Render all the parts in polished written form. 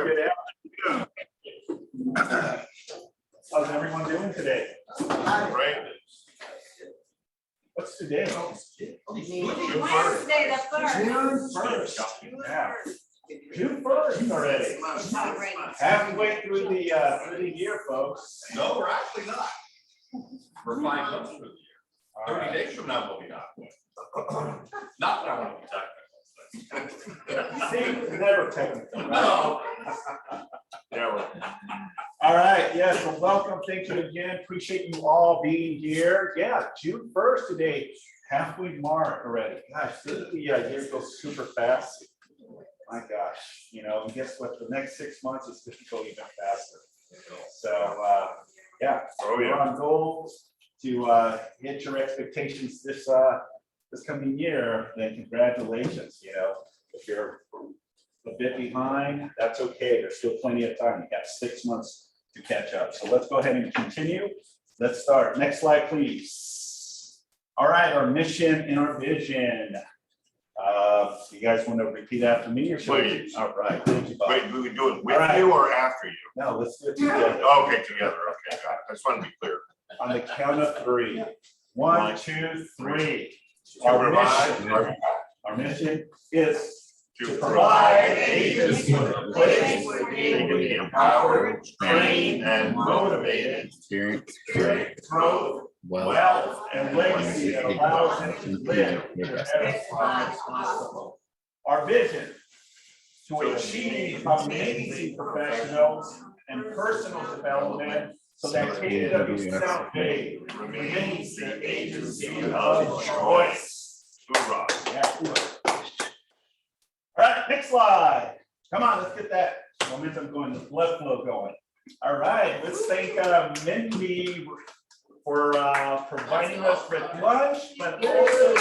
Good afternoon. How's everyone doing today? Great. What's today? Wednesday, the first. June 1st. Yeah. June 1st already. Halfway through the year, folks. No, we're actually not. We're 5 months through the year. 30 days from now, we'll be halfway. Not that I want to be technical. See, never technical. No. Never. All right, yes, well, welcome, thank you again, appreciate you all being here. Yeah, June 1st today, halfway mark already. Gosh, the year goes super fast. My gosh, you know, and guess what, the next 6 months is going to go even faster. So, yeah, we're on goal to hit your expectations this coming year, then congratulations, you know, if you're a bit behind, that's okay, there's still plenty of time, you got 6 months to catch up. So let's go ahead and continue. Let's start. Next slide, please. All right, our mission and our vision. You guys want to repeat after me or should Please. All right, thank you, Bob. Wait, we do it with you or after you? No, let's do it together. Okay, together. Okay, got it. I just want to be clear. On the count of 3. 1, 2, 3. To Our mission is to provide provide agents agents with a place where they can be empowered, trained, and motivated to create growth, wealth, and legacy that allows them to live their best lives possible. Our vision to achieve amazing professional and personal development so that KW South-Bay remains the agency of choice. Hoorah. Yeah. All right, next slide. Come on, let's get that momentum going, the blood flow going. All right, let's thank Mindy for providing us with lunch, but also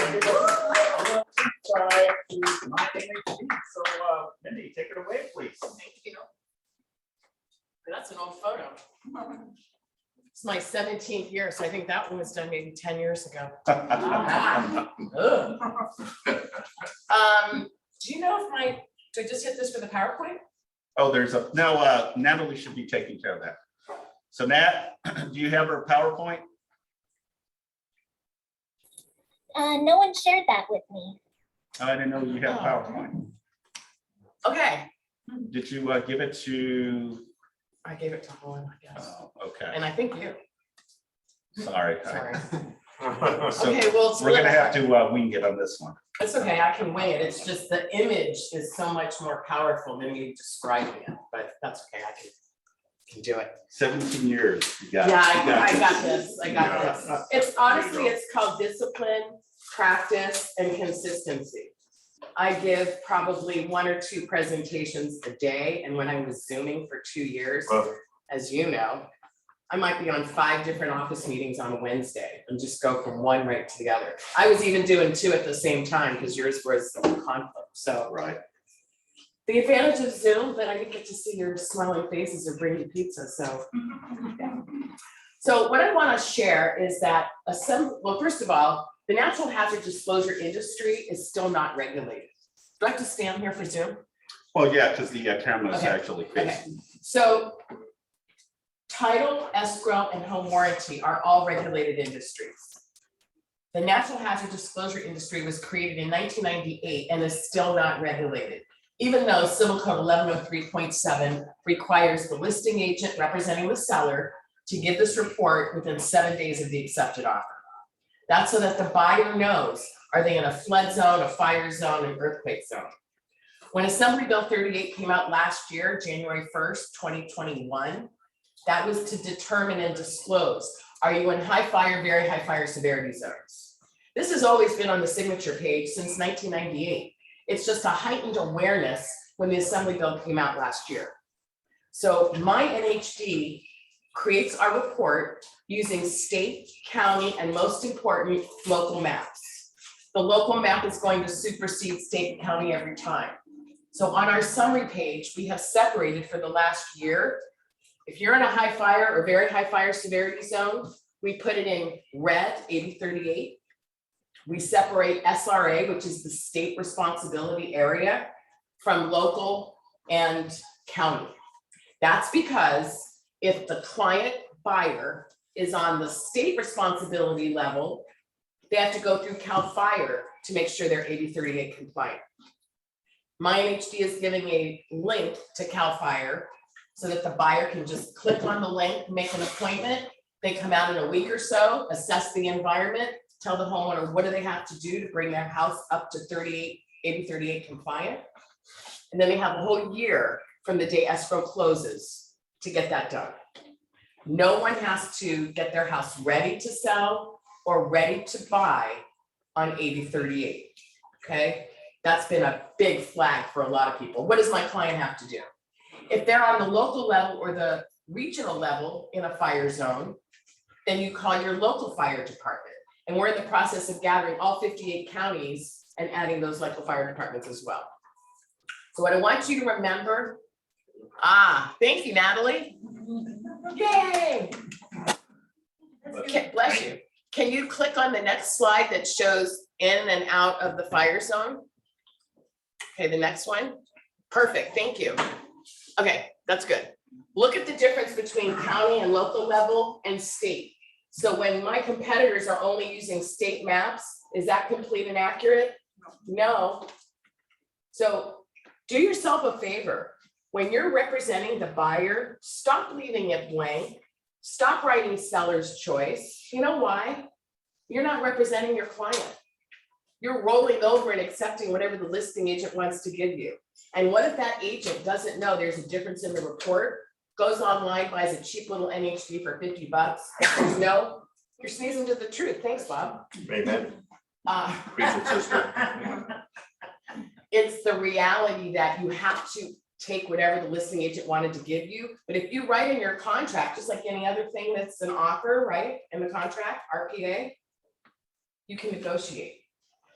try to my MHD. So Mindy, take it away, please. Thank you. That's an old photo. It's my 17th year, so I think that one was done maybe 10 years ago. Do you know if do I just hit this for the PowerPoint? Oh, there's a, no, Natalie should be taking care of that. So Nat, do you have her PowerPoint? No one shared that with me. I didn't know you have PowerPoint. Okay. Did you give it to? I gave it to Owen, I guess. Oh, okay. And I think you. Sorry. Sorry. So Okay, well, we're gonna have to wing it on this one. it's okay, I can wing it. It's just the image is so much more powerful than me describing it, but that's okay, I can do it. 17 years. You got it. Yeah, You got I this. got this, I got this. It's honestly, it's called discipline, practice, and consistency. I give probably 1 or 2 presentations a day, and when I was Zooming for 2 years, as you know, I might be on 5 different office meetings on a Wednesday and just go from one right to the other. I was even doing 2 at the same time because yours was a conflict, so. Right. The advantage of Zoom, but I didn't get to see your smiling faces or bring you pizza, so. Yeah. So what I want to share is that well, first of all, the natural hazard disclosure industry is still not regulated. Do I have to stand here for Zoom? Well, yeah, because the camera is Okay. actually Okay, facing. so title, escrow, and home warranty are all regulated industries. The natural hazard disclosure industry was created in 1998 and is still not regulated, even though Civil Code 1103.7 requires the listing agent representing the seller to give this report within 7 days of the accepted offer. That's so that the buyer knows, are they in a flood zone, a fire zone, an earthquake zone? When Assembly Bill 38 came out last year, January 1st, 2021, that was to determine and disclose, are you in high fire, very high fire severity zones? This has always been on the signature page since 1998. It's just a heightened awareness when the Assembly Bill came out last year. So my NHD creates our report using state, county, and most important, local maps. The local map is going to supersede state and county every time. So on our summary page, we have separated for the last year. If you're in a high fire or very high fire severity zone, we put it in red, 8038. We separate SRA, which is the state responsibility area, from local and county. That's because if the client buyer is on the state responsibility level, they have to go through CAL FIRE to make sure they're 8038 compliant. MyNHD is giving a link to CAL FIRE so that the buyer can just click on the link, make an appointment. They come out in a week or so, assess the environment, tell the homeowner what do they have to do to bring their house up to 8038 compliant. And then they have a whole year from the day escrow closes to get that done. No one has to get their house ready to sell or ready to buy on 8038, okay? That's been a big flag for a lot of people. What does my client have to do? If they're on the local level or the regional level in a fire zone, then you call your local fire department. And we're in the process of gathering all 58 counties and adding those local fire departments as well. So what I want you to remember, thank you, Natalie. Yay. Bless you. Can you click on the next slide that shows in and out of the fire zone? Okay, the next one. Perfect, thank you. Okay, that's good. Look at the difference between county and local level and state. So when my competitors are only using state maps, is that complete and accurate? No. So do yourself a favor. When you're representing the buyer, stop leaving it blank. Stop writing seller's choice. You know why? You're not representing your client. You're rolling over and accepting whatever the listing agent wants to give you. And what if that agent doesn't know there's a difference in the report, goes online, buys a cheap little NHD for 50 bucks? No, you're sneezing to the truth. Thanks, Bob. Amen. Preach it, sister. It's the reality that you have to take whatever the listing agent wanted to give you. But if you write in your contract, just like any other thing that's an offer, right? In the contract, RPA, you can negotiate.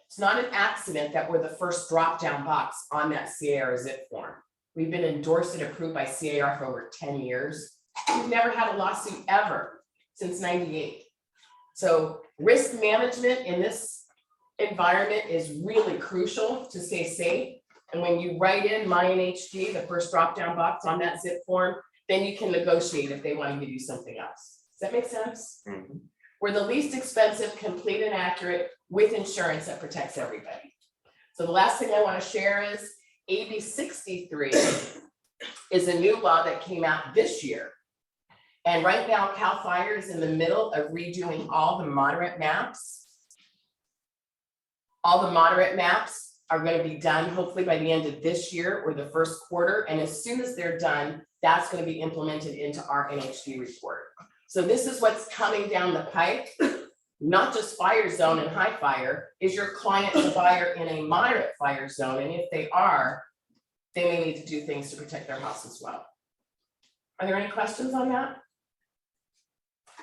It's not an accident that we're the first drop-down box on that CAR zip form. We've been endorsed and approved by CAR for over 10 years. We've never had a lawsuit ever since '98. So risk management in this environment is really crucial to stay safe. And when you write in MyNHD, the first drop-down box on that zip form, then you can negotiate if they want to give you something else. Does that make sense? Mhm. We're the least expensive, complete and accurate with insurance that protects everybody. So the last thing I want to share is AB 63 is a new law that came out this year. And right now, CAL FIRE is in the middle of redoing all the moderate maps. All the moderate maps are going to be done hopefully by the end of this year or the first quarter. And as soon as they're done, that's going to be implemented into our NHD report. So this is what's coming down the pike, not just fire zone and high fire. Is your client a buyer in a moderate fire zone? And if they are, they may need to do things to protect their house as well. Are there any questions on that?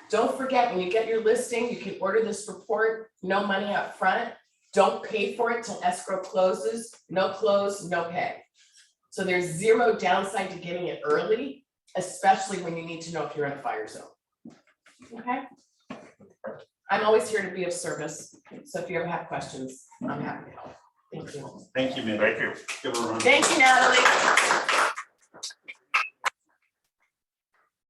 Don't forget, when you get your listing, you can order this report, no money up front. Don't pay for it till escrow closes, no close, no pay. So there's zero downside to getting it early, especially when you need to know if you're in a fire zone. Okay? I'm always here to be of service. So if you ever have questions, I'm happy to help. Thank you. Thank you, Mindy. Thank you. Give her a round. Thank you, Natalie.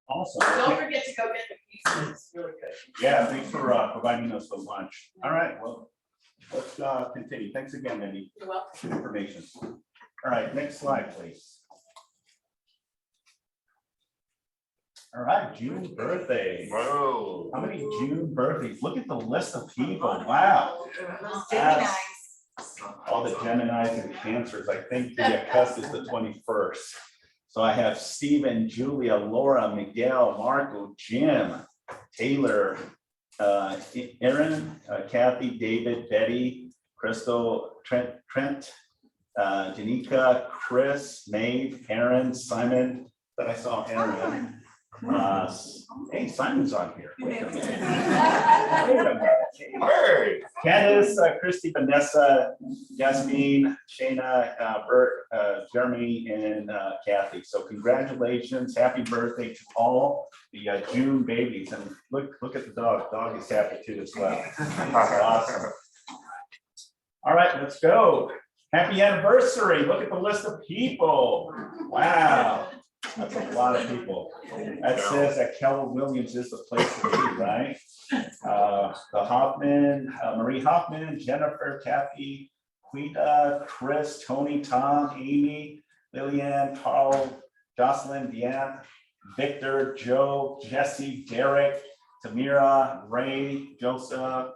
Awesome. Don't forget to go get the pizza. It's really good. Yeah, thanks for providing us with lunch. All right, well, let's continue. Thanks again, Mindy, You're welcome. for the information. All right, next slide, please. All right, June birthday. Whoa. How many June birthdays? Look at the list of people. Wow. That's all the Geminis and Cancers. I think the cusp is the 21st. So I have Stephen, Julia, Laura, Miguel, Marco, Jim, Taylor, Aaron, Kathy, David, Betty, Crystal, Trent, Janika, Chris, Maeve, Aaron, Simon. But I saw Aaron. Hey, Simon's on here. Wait a minute. Wait a minute. Hey. Candace, Christy, Vanessa, Yasmin, Shayna, Bert, Jeremy, and Kathy. So congratulations, happy birthday to all the June babies. And look at the dog. The dog is happy too as well. Awesome. All right, let's go. Happy anniversary. Look at the list of people. Wow. That's a lot of people. That says that Keller Williams is the place to be, right? The Hoffman, Marie Hoffman, Jennifer, Kathy, Quita, Chris, Tony, Tom, Amy, Lillian, Carl, Jocelyn, Deanne, Victor, Joe, Jesse, Derek, Tamira, Ray, Joseph,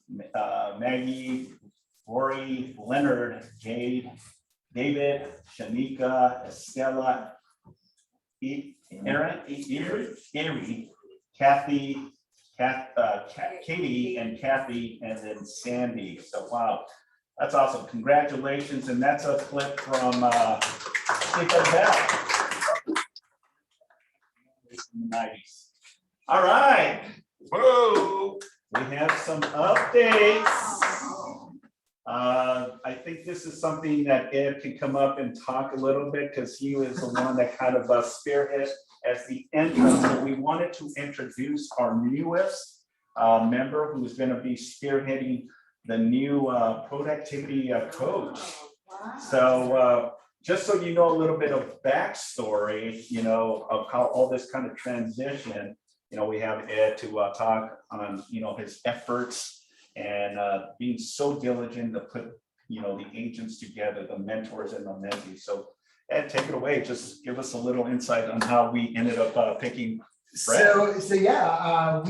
Maggie, Lori, Leonard, Jade, David, Shanika, Estella, Aaron, Erie, Kathy, Katie, and Kathy, and then Sandy. So wow, that's awesome. Congratulations, and that's a clip from Sleep and Bell. In the 90s. All right. Whoa. We have some updates. I think this is something that Ed can come up and talk a little bit because he was the one that kind of spearheaded as the entrance. So we wanted to introduce our newest member who's going to be spearheading the new productivity coach. So just so you know a little bit of backstory, you know, of how all this kind of transition, you know, we have Ed to talk on, you know, his efforts and being so diligent to put, you know, the agents together, the mentors and the mentees. So Ed, take it away. Just give us a little insight on how we ended up picking Fred. So yeah,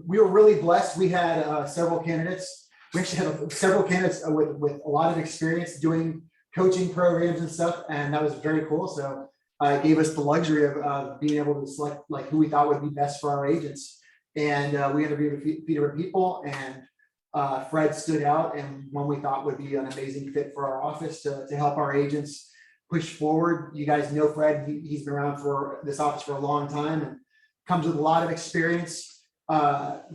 we were really blessed. We had several candidates. We actually had several candidates with a lot of experience doing coaching programs and stuff, and that was very cool. So it gave us the luxury of being able to select like who we thought would be best for our agents. And we interviewed a few different people, and Fred stood out and one we thought would be an amazing fit for our office to help our agents push forward. You guys know Fred, he's been around for this office for a long time and comes with a lot of experience.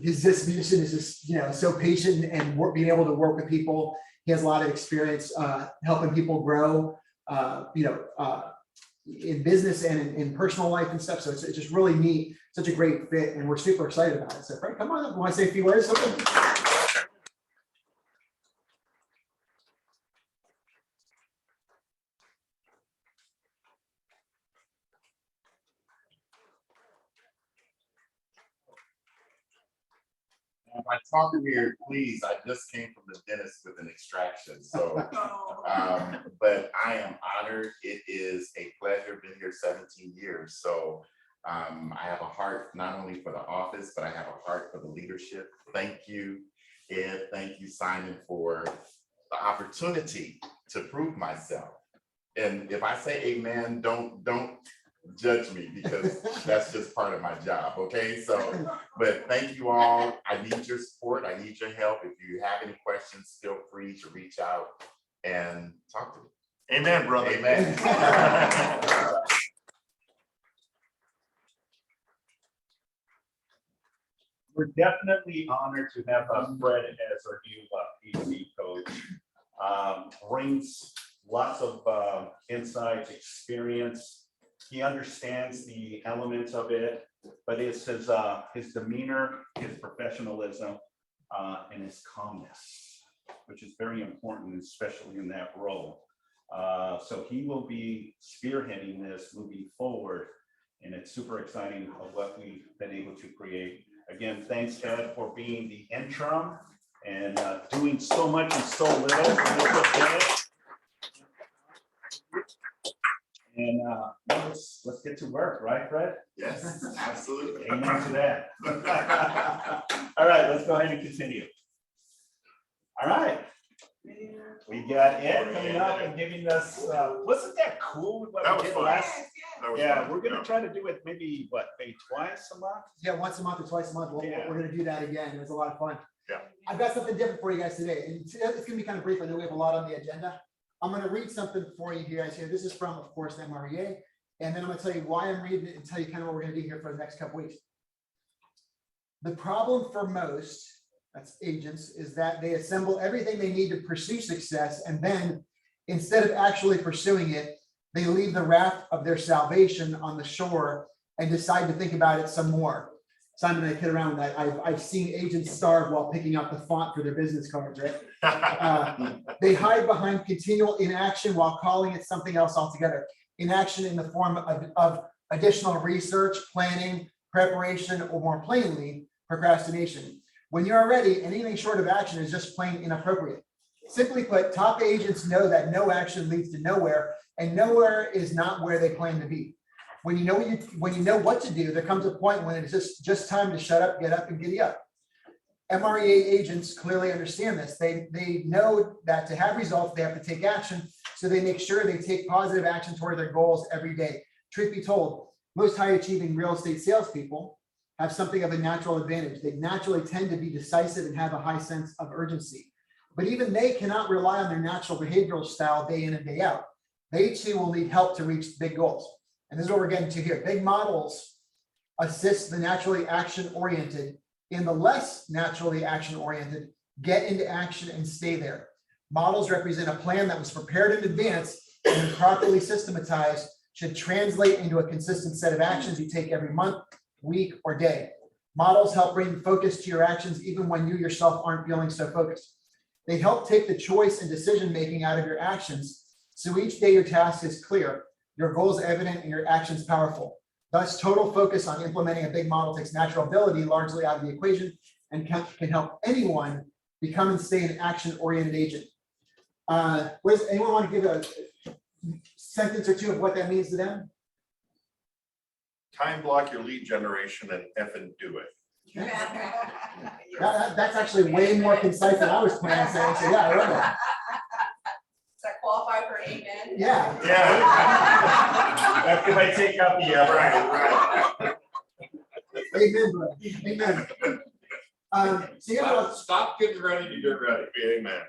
His disposition is just, you know, so patient and being able to work with people. He has a lot of experience helping people grow, you know, in business and in personal life and stuff. So it's just really neat, such a great fit, and we're super excited about it. So Fred, come on up. Want to say a few words? By talking here, please, I just came from the dentist with an extraction, so, but I am honored. It is a pleasure, been here 17 years, so I have a heart not only for the office, but I have a heart for the leadership. Thank you, Ed, thank you, Simon, for the opportunity to prove myself. And if I say amen, don't judge me, because that's just part of my job. Okay, so but thank you all. I need your support, I need your help. If you have any questions, feel free to reach out and talk to me. Amen, brother. Amen. We're definitely honored to have Fred as our new PC coach. Brings lots of insights, experience. He understands the elements of it, but it's his demeanor, his professionalism, and his calmness, which is very important, especially in that role. So he will be spearheading this moving forward, and it's super exciting of what we've been able to create. Again, thanks, Ed, for being the interim and doing so much and so little. And let's get to work, right, Fred? Yes, absolutely. Amen to that. All right, let's go ahead and continue. All right. We got Ed coming up and giving us, wasn't that cool what That we was did fun. last? That was Yeah, fun. we're gonna try to do it maybe, what, maybe twice a month? Yeah, once a month or twice a month. Yeah. We're going to do that again. It was a lot of fun. Yeah. I've got something different for you guys today, and it's going to be kind of brief. I know we have a lot on the agenda. I'm going to read something for you guys here. This is from, of course, MREA, and then I'm going to tell you why I'm reading it and tell you kind of what we're going to do here for the next couple weeks. The problem for most, that's agents, is that they assemble everything they need to pursue success, and then instead of actually pursuing it, they leave the raft of their salvation on the shore and decide to think about it some more. Simon and I kid around with that. I've seen agents starve while picking out the font for their business cards, right? They hide behind continual inaction while calling it something else altogether. inaction in the form of additional research, planning, preparation, or more plainly, procrastination. When you're ready, anything short of action is just plain inappropriate. Simply put, top agents know that no action leads to nowhere, and nowhere is not where they plan to be. When you know what to do, there comes a point when it's just time to shut up, get up, and giddy up. MREA agents clearly understand this. They know that to have results, they have to take action. So they make sure they take positive action toward their goals every day. Truth be told, most high achieving real estate salespeople have something of a natural advantage. They naturally tend to be decisive and have a high sense of urgency. But even they cannot rely on their natural behavioral style day in and day out. They too will need help to reach big goals. And this is what we're getting to here. Big models assist the naturally action-oriented. In the less naturally action-oriented, get into action and stay there. Models represent a plan that was prepared in advance and properly systematized should translate into a consistent set of actions you take every month, week, or day. Models help bring focus to your actions even when you yourself aren't feeling so focused. They help take the choice and decision-making out of your actions, so each day your task is clear, your goals evident, and your actions powerful. Thus, total focus on implementing a big model takes natural ability largely out of the equation and can help anyone become and stay an action-oriented agent. Anyone want to give a sentence or two of what that means to them? Time block your lead generation and effing do it. That's actually way more concise than I was planning on saying, so yeah, I love that. Does that qualify for amen? Yeah. Yeah. After I take out the, Right. Amen, bro. Amen. So Stop getting ready to get ready. Amen.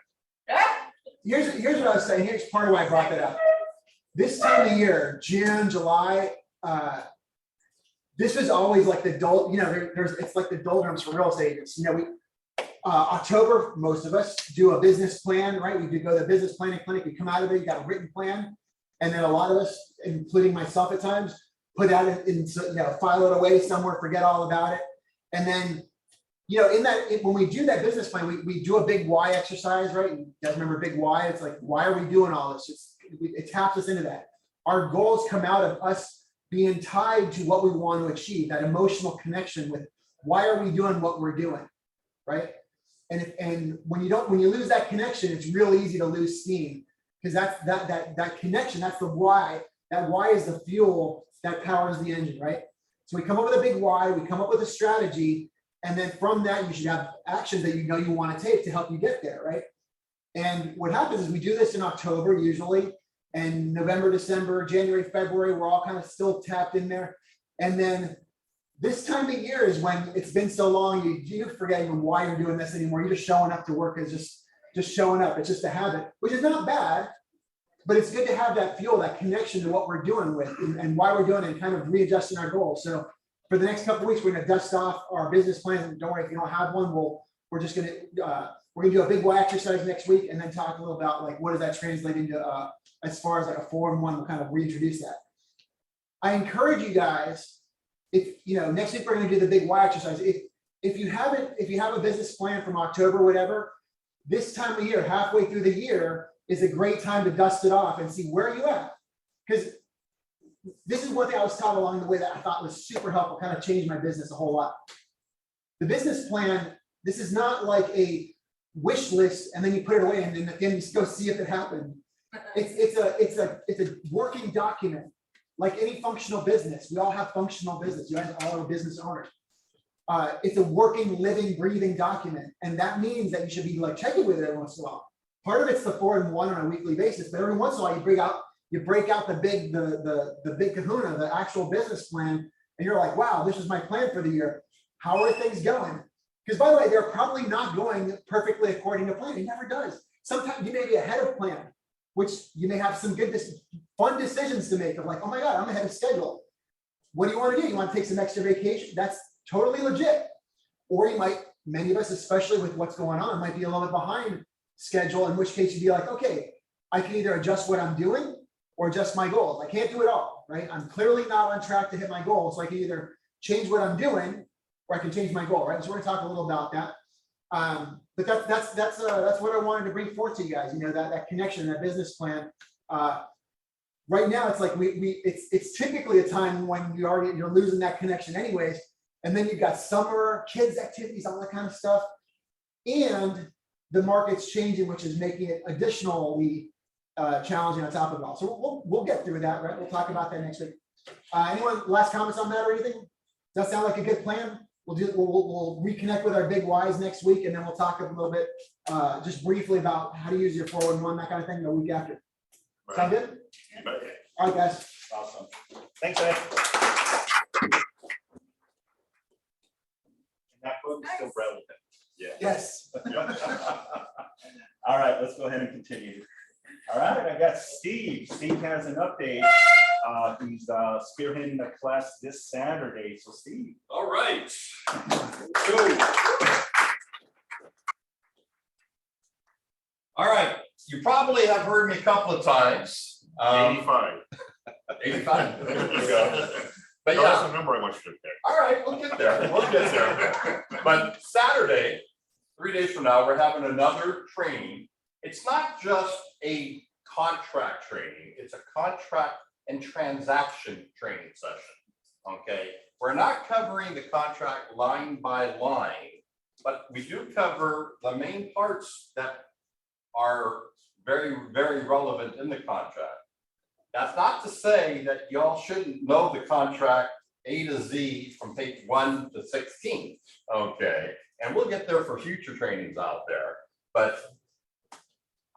here's what I was saying. Here's part of why I brought that up. This time of year, June, July, this is always like the it's like the doldrums for real estate agents. October, most of us do a business plan, right? We do go to the business planning clinic. We come out of it, you got a written plan, and then a lot of us, including myself at times, put that in, file it away somewhere, forget all about it, and then. When we do that business plan, we do a big why exercise, right? You guys remember big why? It's like, why are we doing all this? It taps us into that. Our goals come out of us being tied to what we want to achieve, that emotional connection with why are we doing what we're doing, right? And when you lose that connection, it's real easy to lose steam because that connection, that's the why. That why is the fuel that powers the engine, right? So we come up with a big why, we come up with a strategy. And then from that, you should have actions that you want to take to help you get there, right? And what happens is we do this in October usually, and November, December, January, February, we're all kind of still tapped in there. And then this time of year is when it's been so long, you forget even why you're doing this anymore. You're just showing up to work as just showing up. It's just a habit, which is not bad, but it's good to have that fuel, that connection to what we're doing with and why we're doing it and kind of readjusting our goals. So for the next couple of weeks, we're going to dust off our business plan. Don't worry if you don't have one. We're going to do a big why exercise next week, and then talk a little about like what does that translate into as far as like a 4-in-1. We'll kind of reintroduce that. I encourage you guys, if next week we're going to do the big why exercise. If you have a business plan from October, whatever, this time of year, halfway through the year, is a great time to dust it off and see where you at. Because this is one thing I was taught along the way that I thought was super helpful, kind of changed my business a whole lot. The business plan, this is not like a wish list and then you put it away and then at the end you go see if it happened. It's a working document, like any functional business. We all have functional business. You guys all are business owners. It's a working, living, breathing document, and that means that you should be like checking with it every once in a while. Part of it's the 4-in-1 on a weekly basis, but every once in a while you break out the big kahuna, the actual business plan, and you're like, wow, this is my plan for the year. How are things going? Because by the way, they're probably not going perfectly according to plan. It never does. Sometimes you may be ahead of plan, which you may have some good, fun decisions to make of like, oh my God, I'm ahead of schedule. What do you want to do? You want to take some extra vacation? That's totally legit. Or you might, many of us, especially with what's going on, might be a little bit behind schedule, in which case you'd be like, okay, I can either adjust what I'm doing or adjust my goals. I can't do it all, right? I'm clearly not on track to hit my goal. So I can either change what I'm doing or I can change my goal, right? So we're gonna talk a little about that. But that's what I wanted to bring forth to you guys, that connection, that business plan. right now, it's like it's typically a time when you're losing that connection anyways. And then you've got summer, kids activities, all that kind of stuff. And the market's changing, which is making it additionally challenging on top of it all. So we'll get through that, right? We'll talk about that next week. Anyone last comments on that or anything? Does that sound like a good plan? We'll reconnect with our big whys next week, and then we'll talk a little bit just briefly about how to use your 411, that kind of thing, the week after. Sound good? All right, guys. Awesome. Thanks, Ed. That book's still relevant. Yeah. Yes. All right, let's go ahead and continue. All right, I got Steve. Steve has an update. He's spearheading the class this Saturday. So Steve. All right. So. All right, you probably have heard me a couple of times. 85. 85. There you go. But No, that's yeah, the number I want you to pick. all right, we'll get there. We'll get there. But Saturday, 3 days from now, we're having another training. It's not just a contract training, it's a contract and transaction training session. Okay, we're not covering the contract line by line, but we do cover the main parts that are very, very relevant in the contract. That's not to say that y'all shouldn't know the contract A to Z from page 1 to 16. Okay, and we'll get there for future trainings out there. But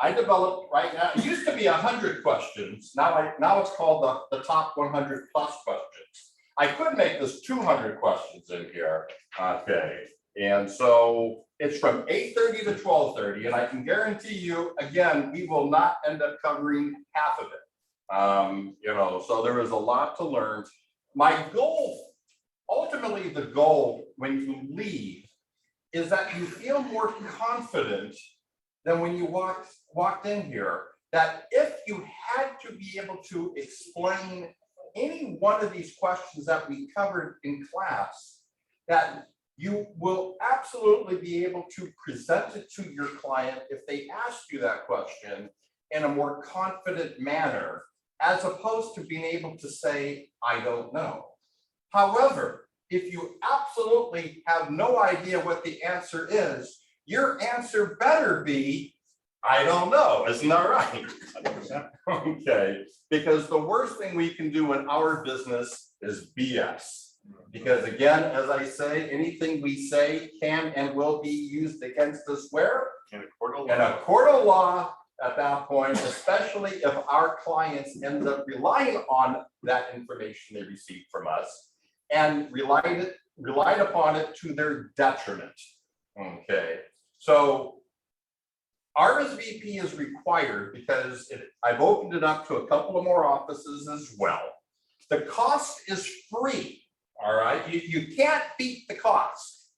I developed right now, it used to be 100 questions. Now it's called the top 100 plus questions. I could make this 200 questions in here. Okay, and so it's from 8:30 to 12:30, and I can guarantee you, again, we will not end up covering half of it. So there is a lot to learn. My goal, ultimately the goal when you leave, is that you feel more confident than when you walked in here, that if you had to be able to explain any one of these questions that we covered in class, that you will absolutely be able to present it to your client if they ask you that question in a more confident manner, as opposed to being able to say, I don't know. However, if you absolutely have no idea what the answer is, your answer better be, I don't know. Isn't that right? Okay, because the worst thing we can do in our business is BS. Because again, as I say, anything we say can and will be used against us where? In a court of In a court of law at that point, especially if our clients end up relying on that information they received from us and relied upon it to their detriment. Okay, so RSVP is required because I've opened it up to a couple of more offices as well. The cost is free, all right? You can't beat the cost.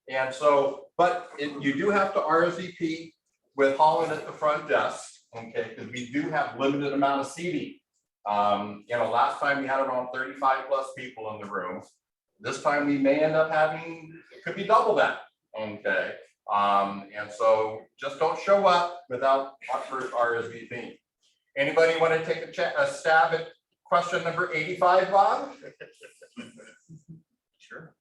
And so, but you do have to RSVP with Holland at the front desk, okay? Because we do have limited amount of seating. Last time we had around 35 plus people in the room. This time we may end up having, it could be double that, okay? And so just don't show up without first RSVP. Anybody want to take a stab at question number 85, Bob? Sure.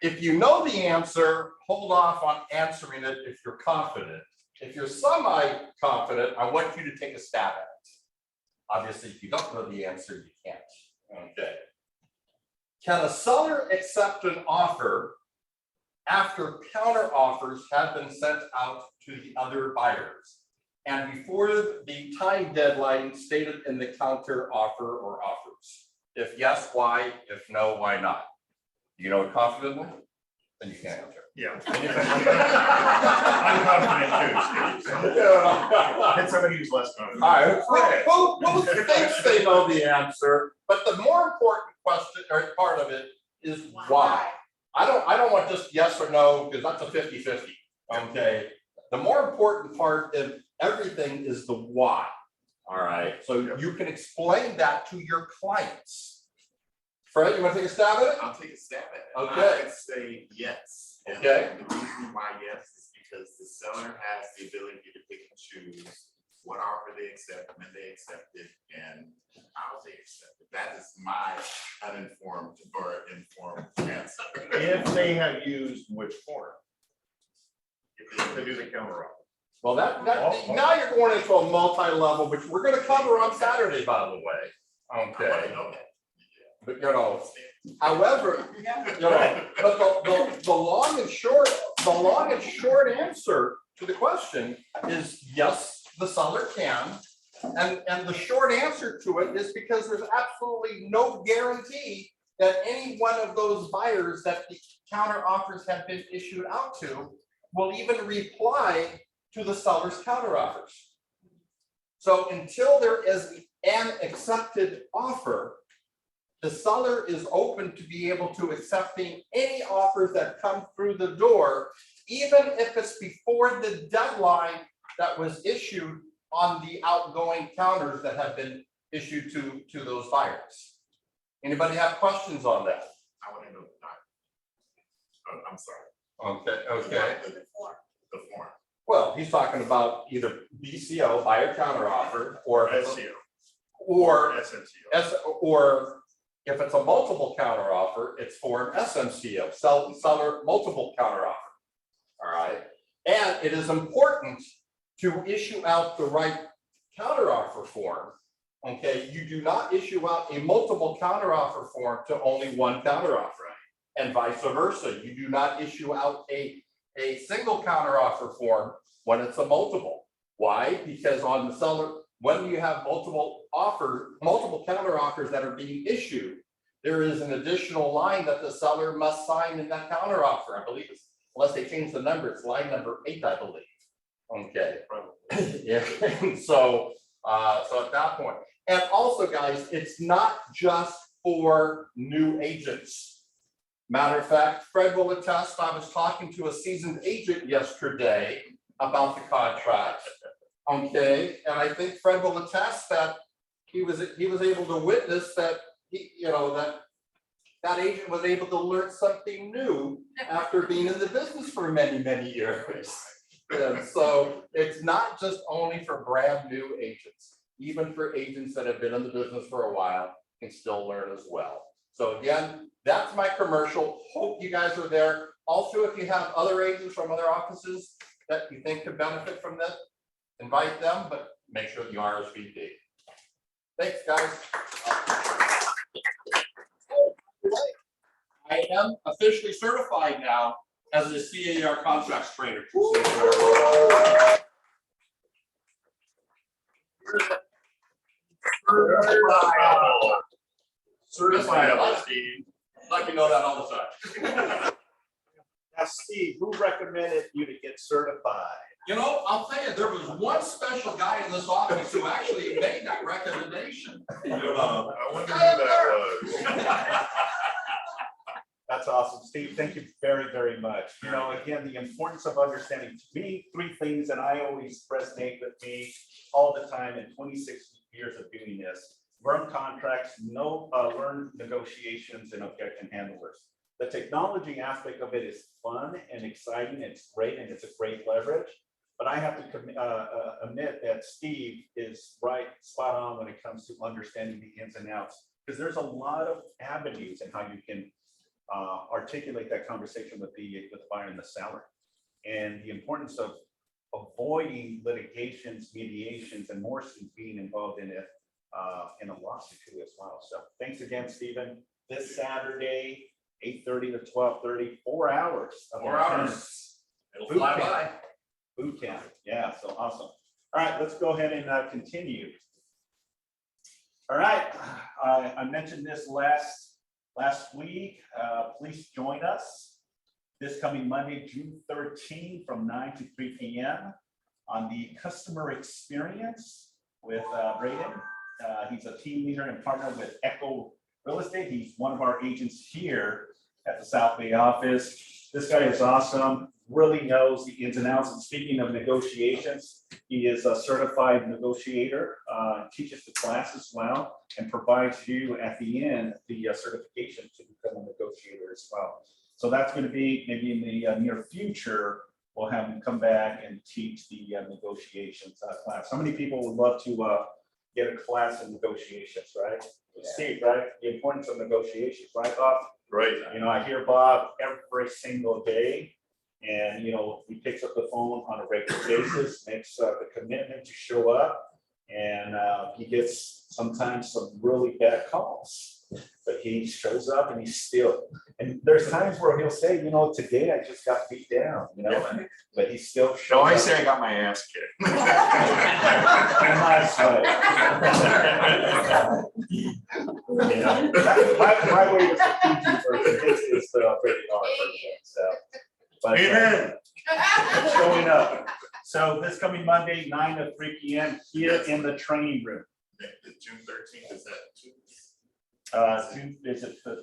If you know the answer, hold off on answering it if you're confident. If you're semi-confident, I want you to take a stab at it. Obviously, if you don't know the answer, you can't. Okay. Can a seller accept an offer after counter offers have been sent out to the other buyers and before the time deadline stated in the counter offer or offers? If yes, why? If no, why not? You know it confidently? Then you can't answer. Yeah. I'm confident too, Steve. So. And somebody who's less confident. All right, who thinks they know the answer? But the more important question or part of it is why. I don't want just yes or no, because that's a 50-50. Okay. The more important part of everything is the why. All right. So you can explain that to your clients. Fred, you want to take a stab at it? I'll take a stab at it. Okay. I would say yes. Okay. And the reason why yes is because the seller has the ability to pick and choose what offer they accept, when they accept it, and how they accept it. That is my uninformed or informed answer. If they have used which form? If they do the counter offer. Well, now you're going into a multi-level, which we're gonna cover on Saturday, by the way. I want to Okay, know that. but however, but the long and short answer to the question is yes, the seller can. And the short answer to it is because there's absolutely no guarantee that any one of those buyers that the counter offers have been issued out to will even reply to the seller's counter offers. So until there is an accepted offer, the seller is open to be able to accepting any offers that come through the door, even if it's before the deadline that was issued on the outgoing counters that have been issued to those buyers. Anybody have questions on that? I want to know the time. Oh, I'm sorry. Okay. The form. Well, he's talking about either BCO, buyer counter offer, or SCO. or SNCO. or if it's a multiple counter offer, it's form SMCO, seller multiple counter offer. All right, and it is important to issue out the right counter offer form. Okay, you do not issue out a multiple counter offer form to only one counter offer, and vice versa. You do not issue out a single counter offer form when it's a multiple. Why? Because on the seller, when you have multiple counter offers that are being issued, there is an additional line that the seller must sign in that counter offer. I believe it's, unless they change the number, it's line number 8, I believe. Okay. Yeah. So at that point, and also, guys, it's not just for new agents. Matter of fact, Fred will attest, I was talking to a seasoned agent yesterday about the contract. Okay, and I think Fred will attest that he was able to witness that that agent was able to learn something new after being in the business for many, many years. And so it's not just only for brand new agents, even for agents that have been in the business for a while can still learn as well. So again, that's my commercial. Hope you guys are there. Also, if you have other agents from other offices that you think could benefit from this, invite them, but make sure you RSVP. Thanks, guys. I am officially certified now as a CAR contracts trainer. Certified, Steve. Like you know that all the time. Now, Steve, who recommended you to get certified? You know, I'll tell you, there was one special guy in this office who actually made that recommendation. I wonder who that was. That's awesome, Steve. Thank you very, very much. You know, again, the importance of understanding, to me, 3 things that I always resonate with me all the time in 26 years of doing this. Learn contracts, learn negotiations and objection handlers. The technology aspect of it is fun and exciting. It's great, and it's a great leverage. But I have to admit that Steve is right, spot on when it comes to understanding the ins and outs, because there's a lot of avenues in how you can articulate that conversation with the buyer and the seller, and the importance of avoiding litigations, mediations, and more so being involved in it in a lawsuit too as well. So thanks again, Stephen. This Saturday, 8:30 to 12:30, 4 hours. 4 hours. It'll fly by. Boot camp. Yeah, so awesome. All right, let's go ahead and continue. All right, I mentioned this last week. Please join us this coming Monday, June 13, from 9 to 3 p.m. on the customer experience with Braden. He's a team leader and partner with Echo Real Estate. He's one of our agents here at the South Bay office. This guy is awesome, really knows the ins and outs. And speaking of negotiations, he is a certified negotiator, teaches the class as well, and provides you at the end the certification to become a negotiator as well. So that's going to be maybe in the near future we'll have him come back and teach the negotiations class. How many people would love to get a class in negotiations, right? Steve, right? The importance of negotiations, right, Bob? Right. You know, I hear Bob every single day. And, you know, he picks up the phone on a regular basis, makes the commitment to show up. And he gets sometimes some really bad calls, but he shows up and he's still, and there's times where he'll say, you know, today I just got beat down, you know, but he still shows No, I up. say I got my ass kicked. Yeah. My way is the PG version, his is the rated R version, so. But, Amen. showing up. So this coming Monday, 9 to 3 p.m. here in the training room. June 13th, is that 2 weeks?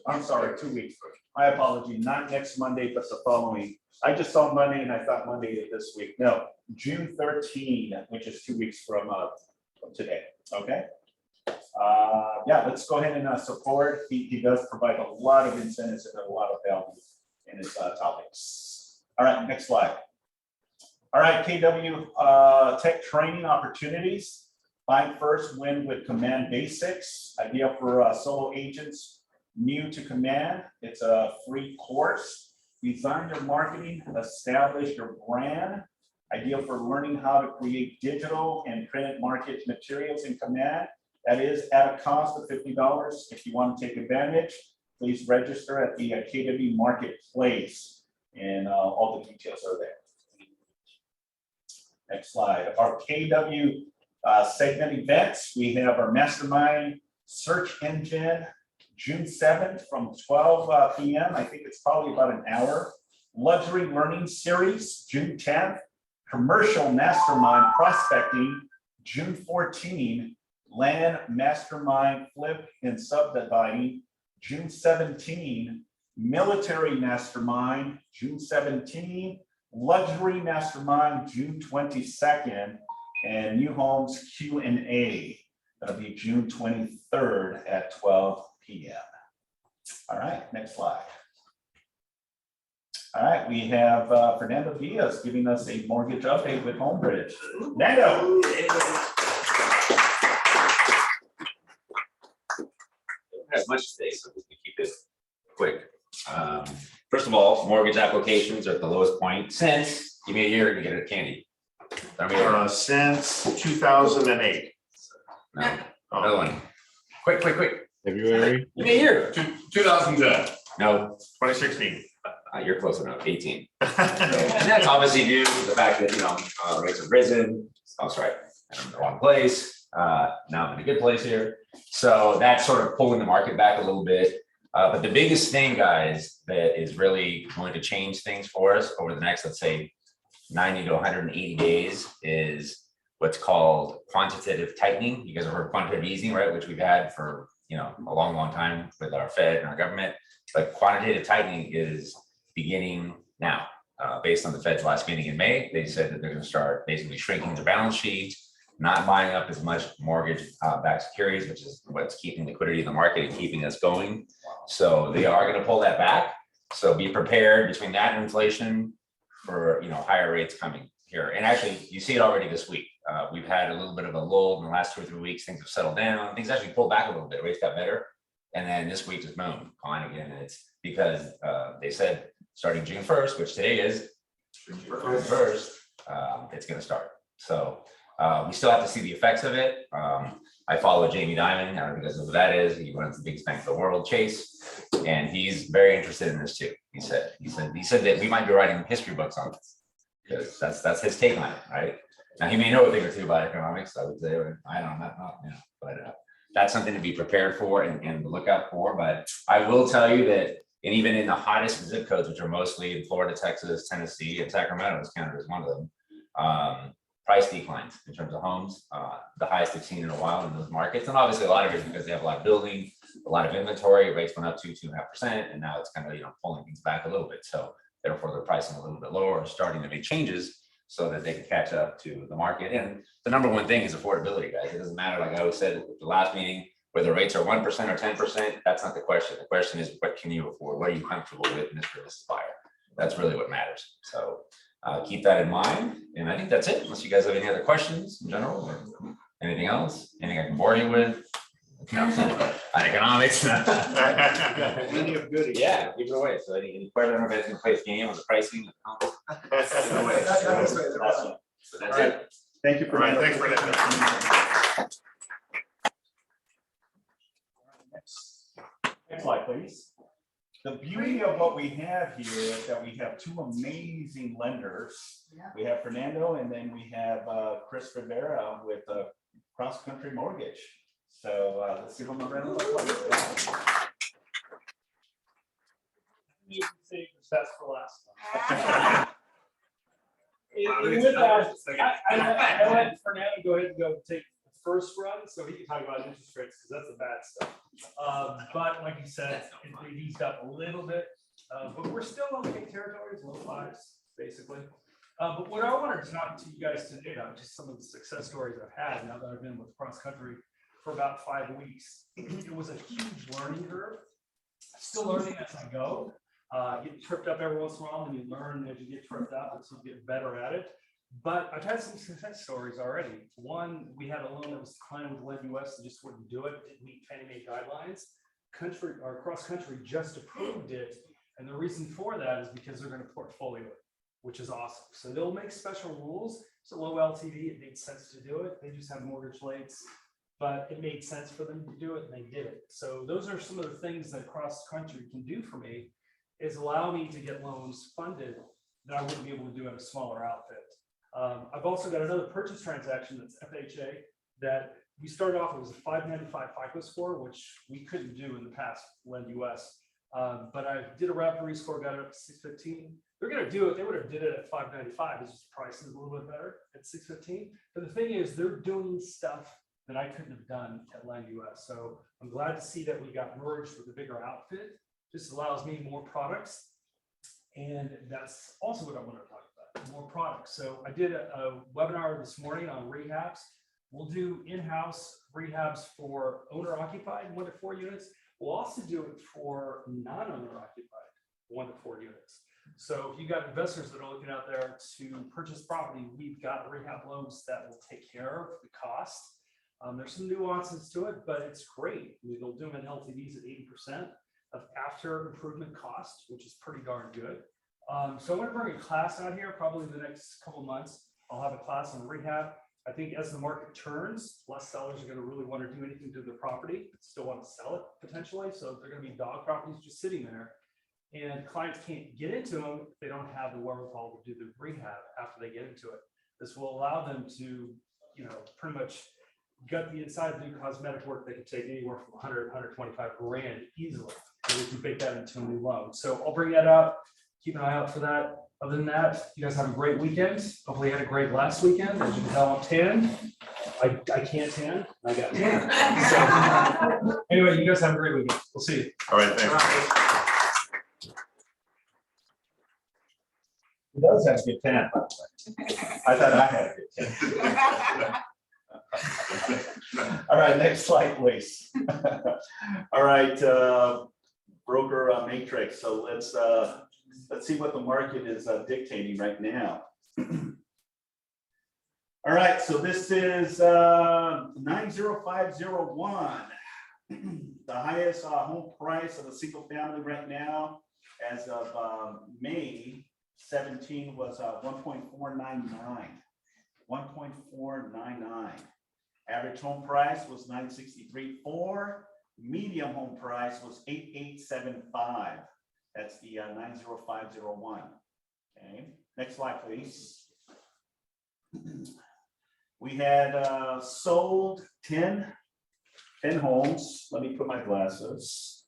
I'm sorry, 2 weeks. My apology, not next Monday, but the following. I just saw Monday and I thought Monday of this week. No, June 13, which is 2 weeks from today, okay? Yeah, let's go ahead and support. He does provide a lot of incentives and a lot of value in his topics. All right, next slide. All right, KW Tech training opportunities. Find first win with Command Basics. Idea for solo agents new to Command. It's a free course. Design your marketing, establish your brand. Ideal for learning how to create digital and printed market materials in Command. That is at a cost of $50. If you want to take advantage, please register at the KW Marketplace. And all the details are there. Next slide. Our KW segment events. We have our mastermind search engine, June 7th from 12 p.m. I think it's probably about an hour. Luxury learning series, June 10th. Commercial mastermind prospecting, June 14. Land mastermind flip and subdividing, June 17. Military Mastermind, June 17, Luxury Mastermind, June 22nd, and New Homes Q&A. That'll be June 23rd at 12 p.m. All right, next slide. All right, we have Fernando Diaz giving us a mortgage update with Homebridge. Fernando. As much today, so we can keep this quick. First of all, mortgage applications are at the lowest point since, give me a year and you get a candy. Since 2008. No, another one. Quick. February. Give me a year. 2010, No, 2016. you're close enough, 18. And that's obviously due to the fact that, you know, rates have risen. Oh, sorry, I'm in the wrong place. Now I'm in a good place here. So that's sort of pulling the market back a little bit. But the biggest thing, guys, that is really going to change things for us over the next, let's say, 90 to 180 days is what's called quantitative tightening. You guys have heard quantitative easing, right? Which we've had for, you know, a long time with our Fed and our government. But quantitative tightening is beginning now. Based on the Fed's last meeting in May, they said that they're going to start basically shrinking their balance sheet, not buying up as much mortgage-backed securities, which is what's keeping liquidity in the market and keeping us going. So they are going to pull that back. So be prepared between that and inflation for, you know, higher rates coming here. And actually, you see it already this week. We've had a little bit of a lull in the last 2 or 3 weeks. Things have settled down. Things actually pulled back a little bit. Rates got better. And then this week just boom, gone again. And it's because they said starting June 1st, which today is June 1st, it's going to start. So we still have to see the effects of it. I follow Jamie Dimon. I don't know if you guys know who that is. He runs the biggest bank in the world, Chase, and he's very interested in this too. He said that we might be writing history books on this because that's his take on it, right? Now he may know a thing or two about economics, I would say, or I don't know, you know, but that's something to be prepared for and look out for. But I will tell you that, and even in the hottest zip codes, which are mostly in Florida, Texas, Tennessee, and Sacramento, is counted as one of them. Price declines in terms of homes, the highest they've seen in a while in those markets. And obviously a lot of it is because they have a lot of building, a lot of inventory, rates went up 2.5%, and now it's kind of, you know, pulling things back a little bit. So therefore they're pricing a little bit lower or starting to make changes so that they can catch up to the market. And the number one thing is affordability, guys. It doesn't matter, like I always said at the last meeting, whether rates are 1% or 10%, that's not the question. The question is, what can you afford? What are you comfortable with, Mr. or Mrs. Buyer? That's really what matters. So keep that in mind, and I think that's it, unless you guys have any other questions in general, or anything else, anything I can bore you with? No, on economics. Plenty of goodies. Yeah, give it away, so any question, I don't know if you guys can play this game on the pricing. That's right. Awesome. So that's it. Thank you, All right, Fernando. thanks for that. Next slide, please. The beauty of what we have here is that we have two amazing lenders. We have Fernando, and then we have Chris Rivera with Cross Country Mortgage. So let's give them a round of applause. Save the best for last. With that, I let Fernando go ahead and go take the first run, so he can talk about interest rates, because that's the bad stuff. But like you said, it eased up a little bit, but we're still okay territories, low fives, basically. But what I wanted to talk to you guys today about, just some of the success stories I've had now that I've been with Cross Country for about 5 weeks. It was a huge learning curve. Still learning as I go. Get tripped up every once in a while, and you learn as you get tripped up, and so you get better at it. But I've had some success stories already. One, we had a loan that was declined with Lend US that just wouldn't do it, didn't meet Fannie Mae guidelines. Cross Country just approved it, and the reason for that is because they're going to portfolio it, which is awesome. So they'll make special rules. It's a low LTV. It made sense to do it. They just have mortgage rates, but it made sense for them to do it, and they did it. So those are some of the things that Cross Country can do for me, is allow me to get loans funded that I wouldn't be able to do at a smaller outfit. I've also got another purchase transaction that's FHA that we started off, it was a 595 FICO score, which we couldn't do in the past Lend US. But I did a rapid rescore, got it up to 615. They're going to do it. They would have did it at 595. It's just price is a little bit better at 615. But the thing is, they're doing stuff that I couldn't have done at Lend US. So I'm glad to see that we got merged with a bigger outfit. Just allows me more products. And that's also what I want to talk about, more products. So I did a webinar this morning on rehabs. We'll do in-house rehabs for owner occupied 1 to 4 units. We'll also do it for non-owner occupied 1 to 4 units. So if you got investors that are looking out there to purchase property, we've got rehab loans that will take care of the cost. There's some nuances to it, but it's great. They'll do them in LTVs at 80% of after improvement cost, which is pretty darn good. So I'm going to bring a class out here probably the next couple of months. I'll have a class on rehab. I think as the market turns, less sellers are going to really want to do anything to their property, still want to sell it potentially. So they're going to be dog properties just sitting there, and clients can't get into them if they don't have the wherewithal to do the rehab after they get into it. This will allow them to, pretty much gut the inside, do cosmetic work. They can take anywhere from 100, 125 grand easily, and we can bake that into a new loan. So I'll bring that up. Keep an eye out for that. Other than that, you guys have a great weekend. Hopefully you had a great last weekend. As you can tell, I'm tan. I can't tan. I got tan. So anyway, you guys have a great weekend. We'll see you. All right, thanks. He does have a good tan, by the way. I thought I had a good tan. All right, next slide, please. All right, broker matrix. So let's see what the market is dictating right now. All right, so this is 90501. The highest home price of a single family right now, as of May 17, was 1.499. 1.499. Average home price was 963.4. Medium home price was 8875. That's the 90501. Okay, next slide, please. We had sold 10 homes. Let me put my glasses.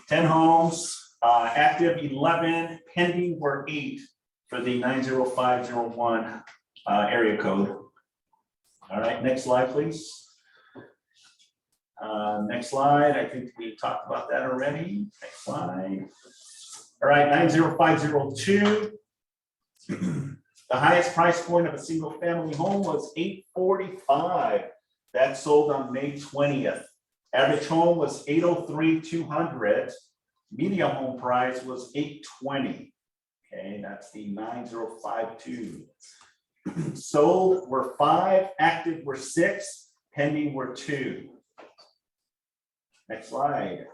10 homes, active 11, pending were 8 for the 90501 area code. All right, next slide, please. Next slide. I think we talked about that already. Next slide. All right, 90502. The highest price point of a single family home was $845. That sold on May 20th. Average home was $803,200. Medium home price was $820. Okay, that's the 9052. Sold were 5, active were 6, pending were 2. Next slide.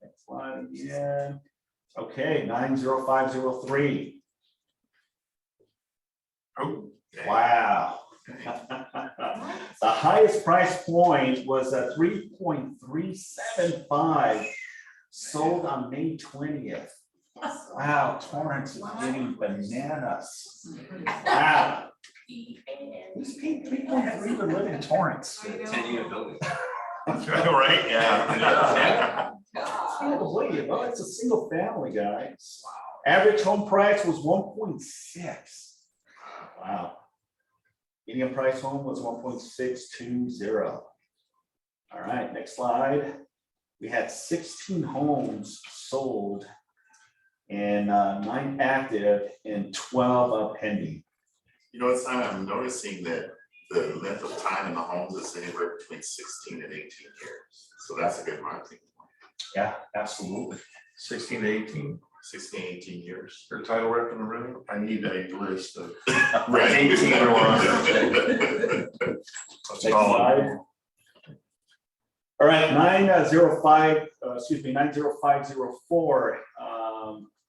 Next slide again. Okay, 90503. Oh. Wow. The highest price point was a 3.375, sold on May 20th. Wow, Torrance is getting bananas. Wow. Who's paying 3.3 to live in Torrance? 10-unit building. Right, yeah. I can't believe it. Well, it's a single family, guys. Average home price was 1.6. Wow. Median price home was 1.620. All right, next slide. We had 16 homes sold and 9 active and 12 pending. You know, it's I'm noticing that the length of time in the homes is anywhere between 16 and 18 years. So that's a good marketing. Yeah, absolutely. 16 to 18. 16, 18 years. Your title rep in the room? I need a list of. Right. 18 or one. Next slide. All right, 90504.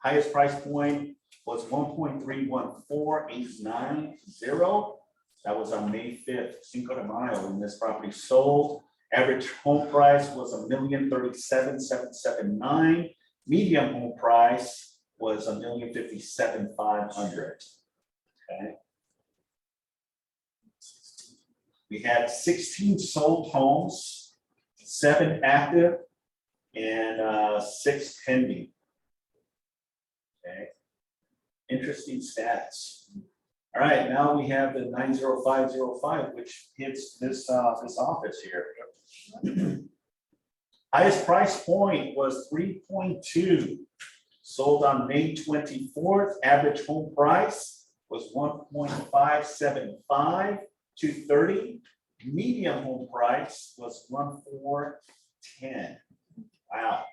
Highest price point was 1.314890. That was on May 5th, Cinco de Mayo, when this property sold. Average home price was $1,037,779. Median home price was $1,057,500. Okay. We had 16 sold homes, 7 active, and 6 pending. Okay. Interesting stats. All right, now we have the 90505, which hits this office here. Highest price point was 3.2, sold on May 24th. Average home price was 1.575 to 30. Median home price was 1.410. Wow,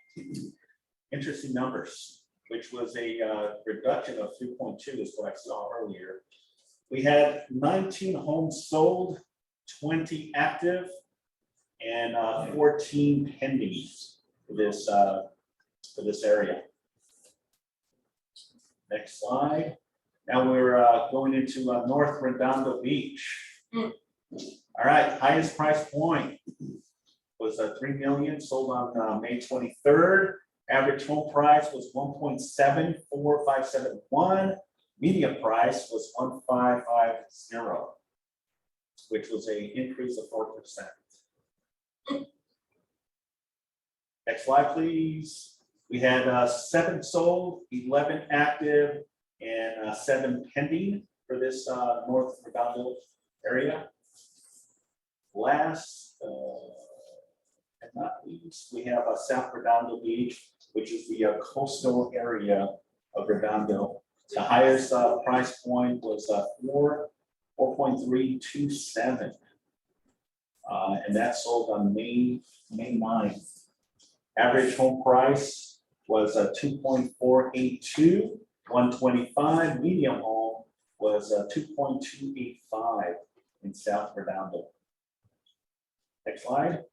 interesting numbers, which was a reduction of 3.2 is what I saw earlier. We had 19 homes sold, 20 active, and 14 pending for this area. Next slide. Now we're going into North Redondo Beach. All right, highest price point was $3 million, sold on May 23rd. Average home price was 1.74571. Median price was 1.550, which was an increase of 4%. Next slide, please. We had 7 sold, 11 active, and 7 pending for this North Redondo area. Last, and not least, we have South Redondo Beach, which is the coastal area of Redondo. The highest price point was 4.327. And that sold on May 9th. Average home price was 2.482, 125. Medium home was 2.285 in South Redondo. Next slide.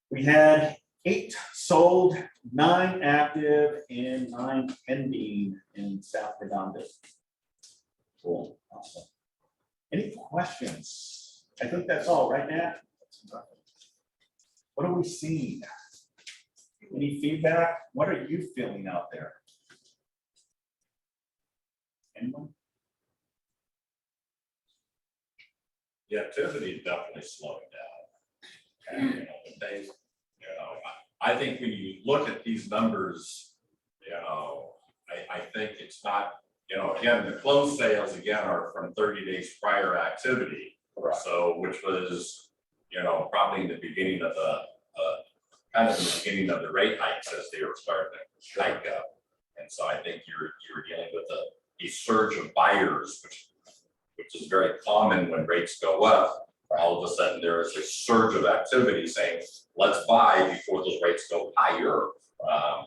We had 8 sold, 9 active, and 9 pending in South Redondo. Cool, awesome. Any questions? I think that's all, right, Nat? What are we seeing? Any feedback? What are you feeling out there? Anyone? The activity is definitely slowing down. And, the days, I think when you look at these numbers, I think it's not, again, the closed sales again are from 30 days prior activity. Correct. So, which was, probably in the beginning of the, kind of the beginning of the rate hikes as they were starting to hike up. And so I think you're dealing with a surge of buyers, which is very common when rates go up. all of a sudden there is a surge of activity saying, let's buy before those rates go higher. And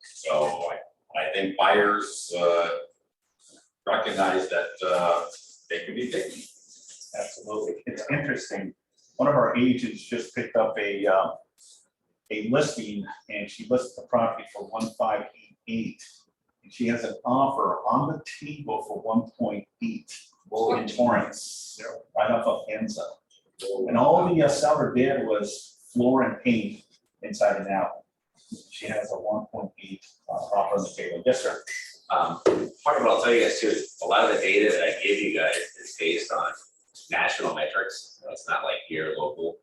so I think buyers recognize that they can be picky. Absolutely. It's interesting. One of our agents just picked up a listing and she listed the property for 1,588. And she has an offer on the table for 1.8 in Torrance, right off of Enza. And all the seller did was floor and paint inside and out. She has a 1.8 offer on the table. Yes, sir. Part of what I'll tell you guys too is a lot of the data that I give you guys is based on national metrics. It's not like here local.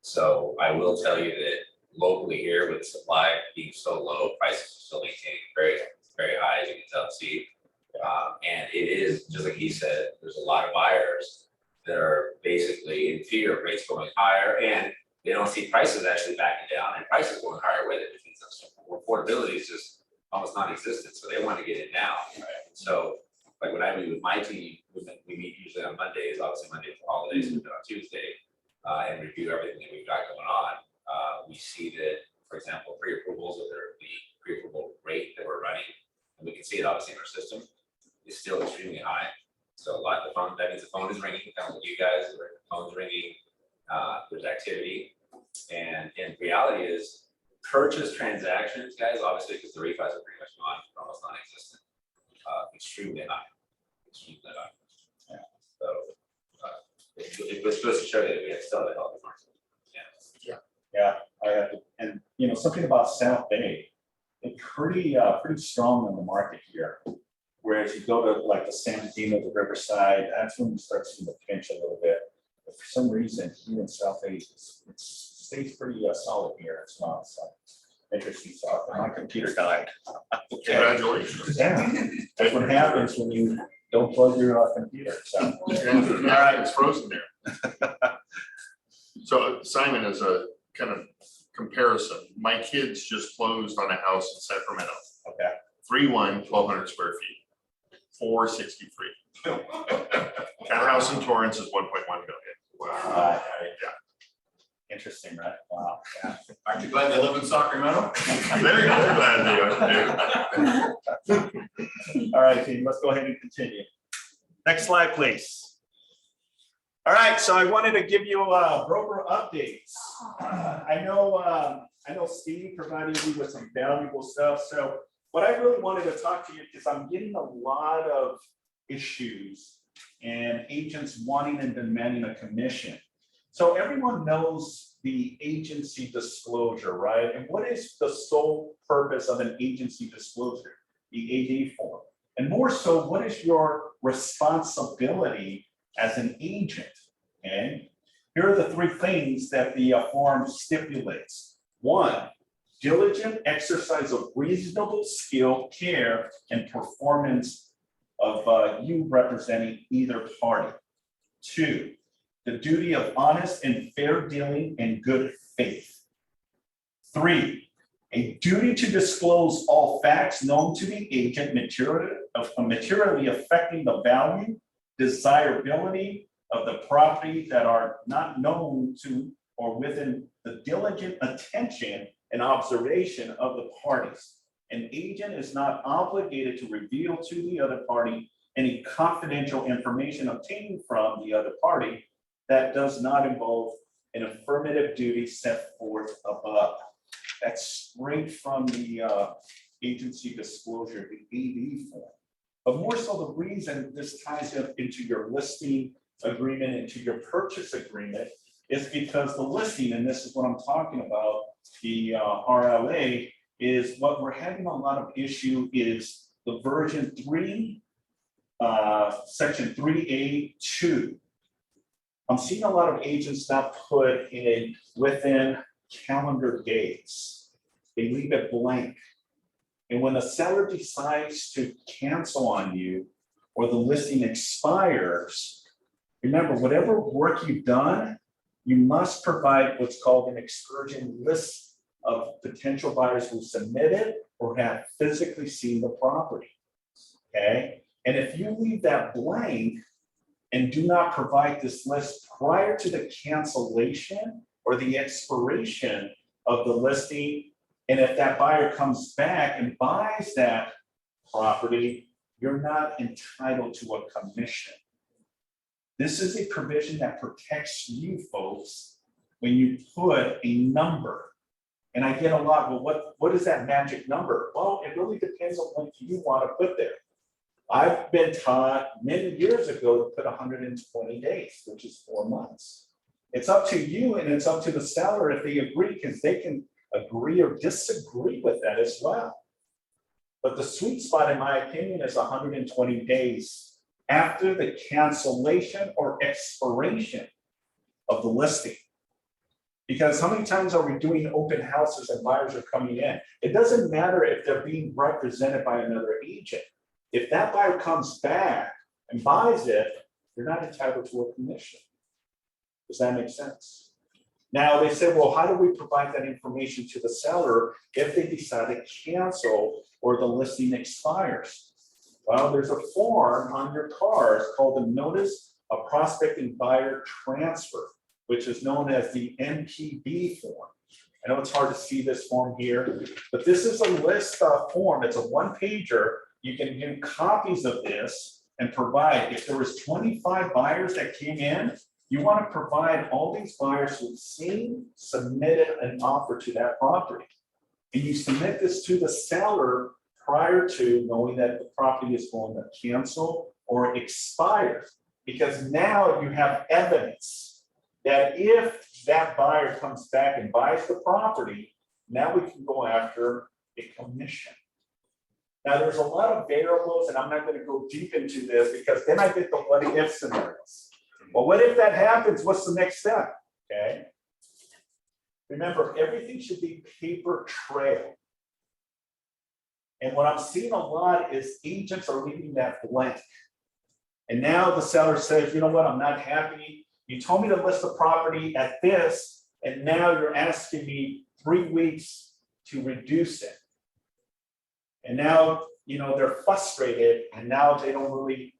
So I will tell you that locally here with supply being so low, prices are still maintaining very, very high, as you can tell, see. And it is, just like he said, there's a lot of buyers that are basically in fear of rates going higher, and they don't see prices actually backing down and prices going higher with it, which means affordability is just almost non-existent, so they want to get in now, right? So, like when I meet with my team, we meet usually on Mondays, obviously Monday for holidays, we do it on Tuesday, and review everything that we've got going on. We see that, for example, pre-approvals, or the pre-approval rate that we're running, and we can see it obviously in our system, is still extremely high. So a lot of the phone, that means the phone is ringing, kind of with you guys, or the phone's ringing, there's activity. And reality is purchase transactions, guys, obviously, because the refis are pretty much almost non-existent, extremely high, extremely high. Yeah. So it was supposed to show you that we have still a healthy market. Yeah, I have to, and you know, something about South Bay, it's pretty strong in the market here. Whereas you go to like the San Bernardino, the Riverside, that's when you start seeing the pinch a little bit. But for some reason, here in South Bay, it stays pretty solid here as well. So interesting stuff. And my computer died. Congratulations. Yeah, that's what happens when you don't plug your computer. So All right, it's frozen there. So Simon, as a kind of comparison, my kids just closed on a house in Sacramento. okay. 3-1, 1,200 square feet, 463. Townhouse in Torrance is 1.1 million. Wow. Yeah. Interesting, right? Wow. Yeah. Aren't you glad they live in Sacramento? Very glad they are. All right, team, let's go ahead and continue. Next slide, please. All right, so I wanted to give you broker updates. I know Steve provided you with some valuable stuff. So what I really wanted to talk to you is I'm getting a lot of issues and agents wanting and demanding a commission. So everyone knows the agency disclosure, right? And what is the sole purpose of an agency disclosure? The AD form. And more so, what is your responsibility as an agent? Okay. Here are the three things that the form stipulates. 1, diligent exercise of reasonable skill, care, and performance of you representing either party. 2, the duty of honest and fair dealing and good faith. 3, a duty to disclose all facts known to the agent materially affecting the value, desirability of the property that are not known to or within the diligent attention and observation of the parties. An agent is not obligated to reveal to the other party any confidential information obtained from the other party that does not involve an affirmative duty set forth above. That's straight from the agency disclosure, the AD form. But more so, the reason this ties into your listing agreement, into your purchase agreement, is because the listing, and this is what I'm talking about, the RLA, is what we're having a lot of issue is the version 3, section 3A2. I'm seeing a lot of agents now put in within calendar days. They leave it blank. And when the seller decides to cancel on you or the listing expires, remember, whatever work you've done, you must provide what's called an excursion list of potential buyers who submitted or have physically seen the property. Okay. And if you leave that blank, and do not provide this list prior to the cancellation or the expiration of the listing. And if that buyer comes back and buys that property, you're not entitled to a commission. This is a provision that protects you folks when you put a number. And I get a lot, well, what is that magic number? Well, it really depends on what you want to put there. I've been taught many years ago to put 120 days, which is 4 months. It's up to you and it's up to the seller if they agree, because they can agree or disagree with that as well. But the sweet spot, in my opinion, is 120 days after the cancellation or expiration of the listing. Because how many times are we doing open houses and buyers are coming in? It doesn't matter if they're being represented by another agent. If that buyer comes back and buys it, you're not entitled to a commission. Does that make sense? Now they say, well, how do we provide that information to the seller if they decide to cancel or the listing expires? Well, there's a form on your cars called the Notice of Prospecting Buyer Transfer, which is known as the NPB form. I know it's hard to see this form here, but this is a list form. It's a one-pager. You can do copies of this and provide. If there was 25 buyers that came in, you want to provide all these buyers who've seen, submitted an offer to that property. And you submit this to the seller prior to knowing that the property is going to cancel or expire. Because now you have evidence that if that buyer comes back and buys the property, now we can go after a commission. Now, there's a lot of variables, and I'm not going to go deep into this because then I get the what if scenarios. Well, what if that happens? What's the next step? Okay. Remember, everything should be paper trail. And what I'm seeing a lot is agents are leaving that blank. And now the seller says, you know what, I'm not happy. You told me to list the property at this, and now you're asking me 3 weeks to reduce it. And now, you know, they're frustrated, and now they don't really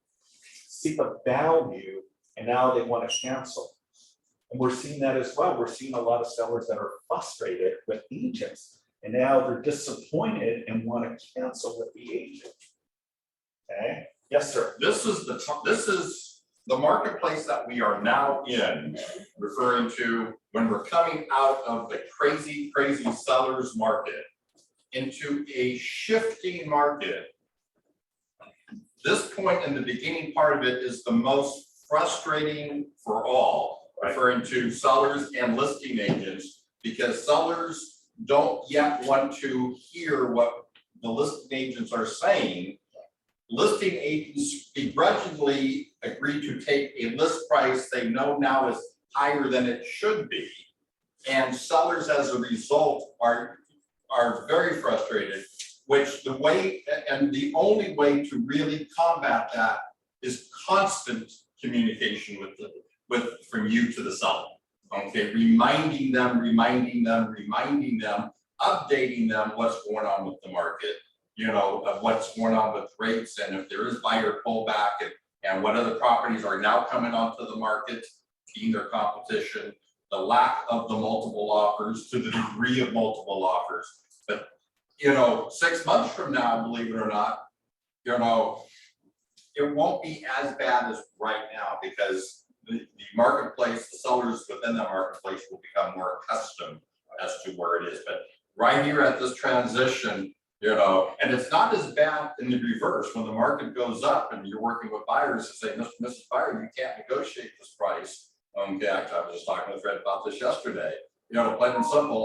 see the value, and now they want to cancel. And we're seeing that as well. We're seeing a lot of sellers that are frustrated with agents, and now they're disappointed and want to cancel with the agent. Okay, yes, sir. This is the marketplace that we are now in, referring to when we're coming out of the crazy sellers market into a shifting market. This point in the beginning part of it is the most frustrating for all, referring to sellers and listing agents, because sellers don't yet want to hear what the listing agents are saying. Listing agents begrudgingly agree to take a list price they know now is higher than it should be. And sellers, as a result, are very frustrated, which the way, and the only way to really combat that is constant communication from you to the seller. Okay, reminding them, updating them what's going on with the market, you know, of what's going on with rates, and if there is buyer pullback, and what other properties are now coming onto the market, being their competition, the lack of the multiple offers to the degree of multiple offers. But, you know, 6 months from now, believe it or not, you know, it won't be as bad as right now, because the marketplace, the sellers within the marketplace will become more accustomed as to where it is. But right here at this transition, you know, and it's not as bad in the reverse when the market goes up and you're working with buyers to say, Mrs. Buyer, you can't negotiate this price. Okay, I was just talking with Fred about this yesterday. You know, plain and simple,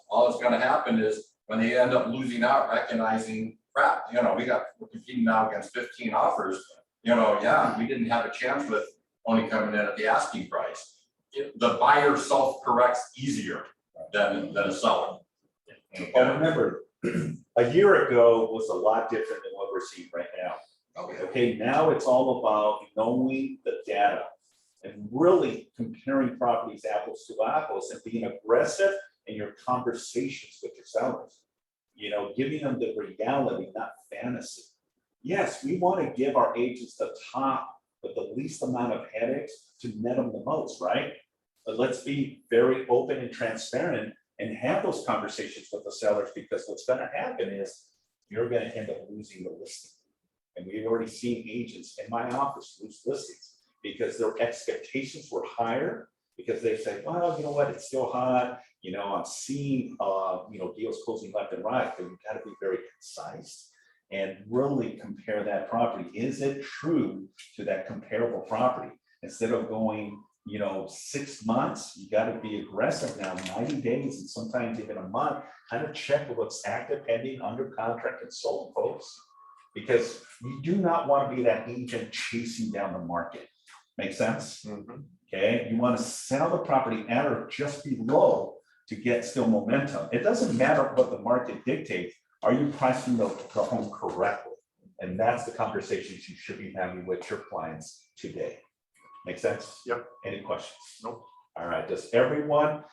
all that's going to happen is when they end up losing out, recognizing, crap, you know, we're competing now against 15 offers. You know, yeah, we didn't have a chance with only coming in at the asking price. The buyer self-corrects easier than a seller. Okay. Well, remember, a year ago was a lot different than what we're seeing right now. Okay, now it's all about knowing the data and really comparing properties apples to apples and being aggressive in your conversations with your sellers. You know, giving them the reality, not fantasy. Yes, we want to give our agents the top with the least amount of headaches to net them the most, right? But let's be very open and transparent and have those conversations with the sellers, because what's gonna happen is you're gonna end up losing the listing. And we've already seen agents in my office lose listings because their expectations were higher, because they say, well, you know what, it's still hot, you know, I'm seeing, deals closing left and right, but you've got to be very concise and really compare that property. Is it true to that comparable property? Instead of going, 6 months, you got to be aggressive now, 90 days, and sometimes even a month, kind of check what's active, pending, under contract, and sold, folks. Because you do not want to be that agent chasing down the market. Make sense? Okay, you want to sell the property at or just below to get still momentum. It doesn't matter what the market dictates. Are you pricing the home correctly? And that's the conversations you should be having with your clients today. Make sense? Yep. Any questions? Nope. All right, does everyone